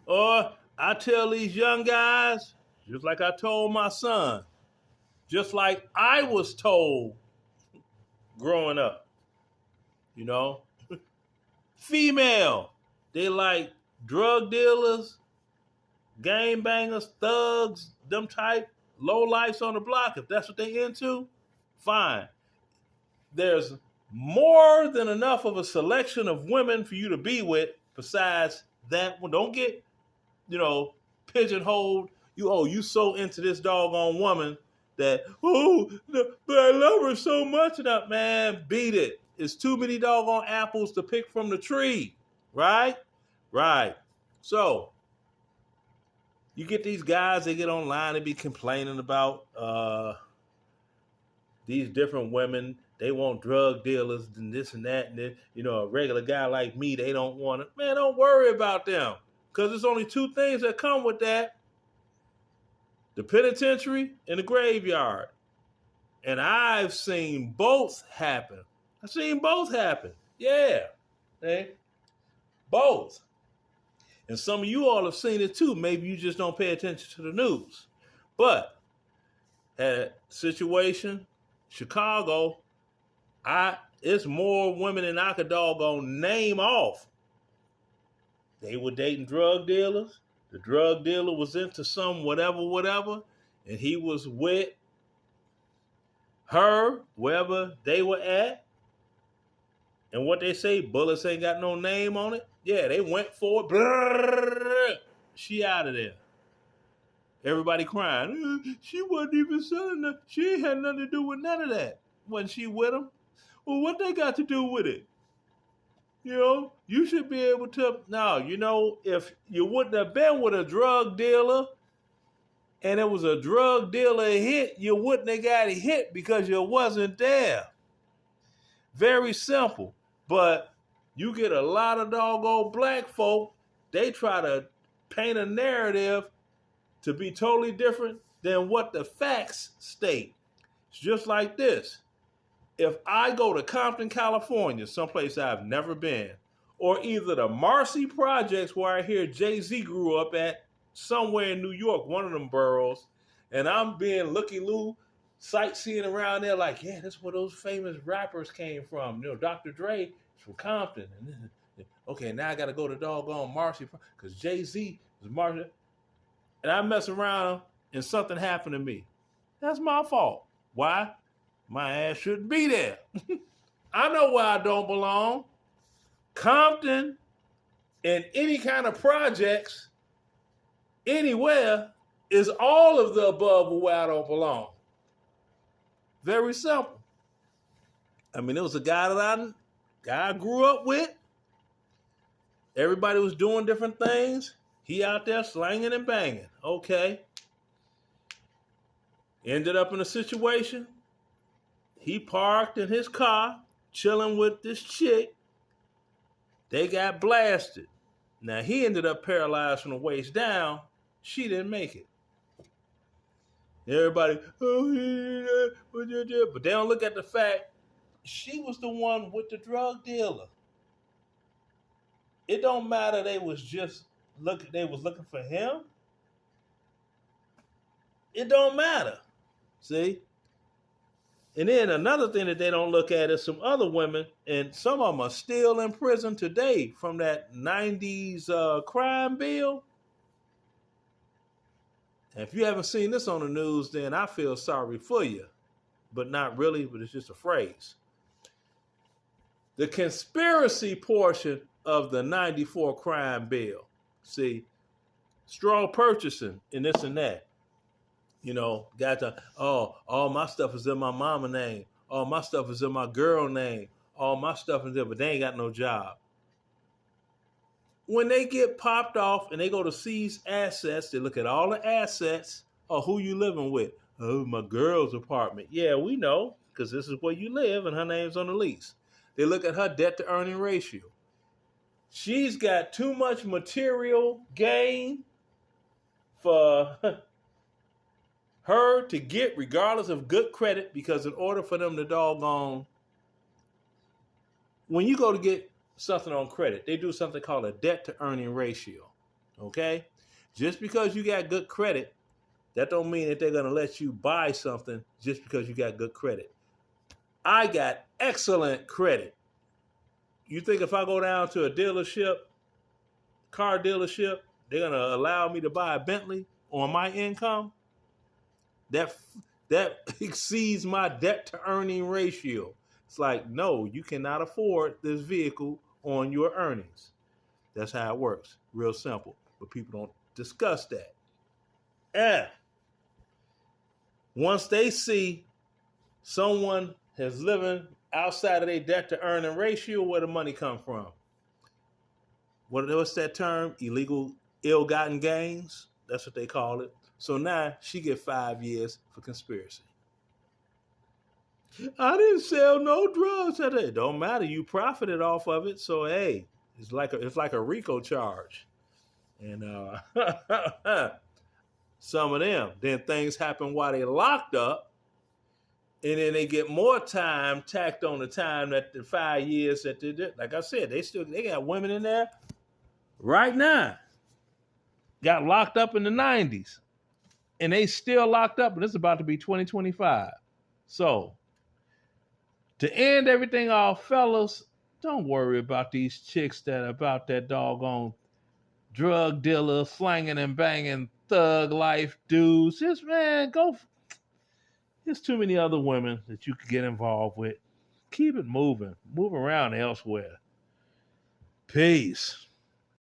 Or I tell these young guys, just like I told my son, just like I was told growing up, you know, female, they like drug dealers, gang bangers, thugs, them type low lifes on the block. If that's what they into, fine. There's more than enough of a selection of women for you to be with. Besides that, well, don't get pigeonholed. You so into this doggone woman that but I love her so much. That man, beat it. It's too many doggone apples to pick from the tree, right? Right. So you get these guys, they get online and be complaining about these different women. They want drug dealers and this and that. And then, a regular guy like me, they don't want it. Man, don't worry about them. Because there's only two things that come with that: the penitentiary and the graveyard. And I've seen both happen. I've seen both happen. Yeah. Okay? Both. And some of you all have seen it too. Maybe you just don't pay attention to the news. But that situation, Chicago, it's more women than I could doggone name off. They were dating drug dealers. The drug dealer was into some whatever, and he was with her wherever they were at. And what they say, bullets ain't got no name on it. Yeah, they went for it. She out of there. Everybody crying. She wasn't even selling that. She ain't had nothing to do with none of that. Wasn't she with him? Well, what they got to do with it? You should be able to. No, if you wouldn't have been with a drug dealer and it was a drug dealer hit, you wouldn't have got hit because you wasn't there. Very simple. But you get a lot of doggone black folk, they try to paint a narrative to be totally different than what the facts state. It's just like this. If I go to Compton, California, someplace I've never been, or either the Marcy Projects where I hear Jay-Z grew up at, somewhere in New York, one of them boroughs, and I'm being looky-loo, sightseeing around there like, yeah, that's where those famous rappers came from. Dr. Dre is from Compton. And okay, now I got to go to doggone Marcy because Jay-Z is Marcy. And I mess around and something happened to me. That's my fault. Why? My ass shouldn't be there. I know where I don't belong. Compton and any kind of projects anywhere is all of the above where I don't belong. Very simple. I mean, it was a guy that I grew up with. Everybody was doing different things. He out there slanging and banging. Okay. Ended up in a situation. He parked in his car, chilling with this chick. They got blasted. Now, he ended up paralyzed from the waist down. She didn't make it. Everybody, but they don't look at the fact she was the one with the drug dealer. It don't matter they was looking for him. It don't matter. See? And then another thing that they don't look at is some other women, and some of them are still in prison today from that 90s crime bill. And if you haven't seen this on the news, then I feel sorry for you. But not really, but it's just a phrase. The conspiracy portion of the 94 crime bill. See, strong purchasing and this and that. Got to, all my stuff is in my mama name. All my stuff is in my girl name. All my stuff is there, but they ain't got no job. When they get popped off and they go to seize assets, they look at all the assets. Oh, who you living with? Oh, my girl's apartment. Yeah, we know, because this is where you live and her name's on the lease. They look at her debt to earning ratio. She's got too much material gain for her to get regardless of good credit, because in order for them to doggone, when you go to get something on credit, they do something called a debt to earning ratio. Okay? Just because you got good credit, that don't mean that they're going to let you buy something just because you got good credit. I got excellent credit. You think if I go down to a dealership, car dealership, they're going to allow me to buy a Bentley on my income? That exceeds my debt to earning ratio. It's like, no, you cannot afford this vehicle on your earnings. That's how it works. Real simple. But people don't discuss that. And once they see someone is living outside of their debt to earning ratio, where the money come from? What's that term? Illegal, ill-gotten gains? That's what they call it. So now she get 5 years for conspiracy. I didn't sell no drugs. It don't matter. You profited off of it. So hey, it's like a RICO charge. And some of them, then things happen while they locked up, and then they get more time tacked on the time that the 5 years that they did. Like I said, they got women in there right now. Got locked up in the 90s. And they still locked up, and it's about to be 2025. So, to end everything off, fellas, don't worry about these chicks that are about that doggone drug dealer, slanging and banging, thug life dudes. Just, man, go. There's too many other women that you could get involved with. Keep it moving. Move around elsewhere. Peace.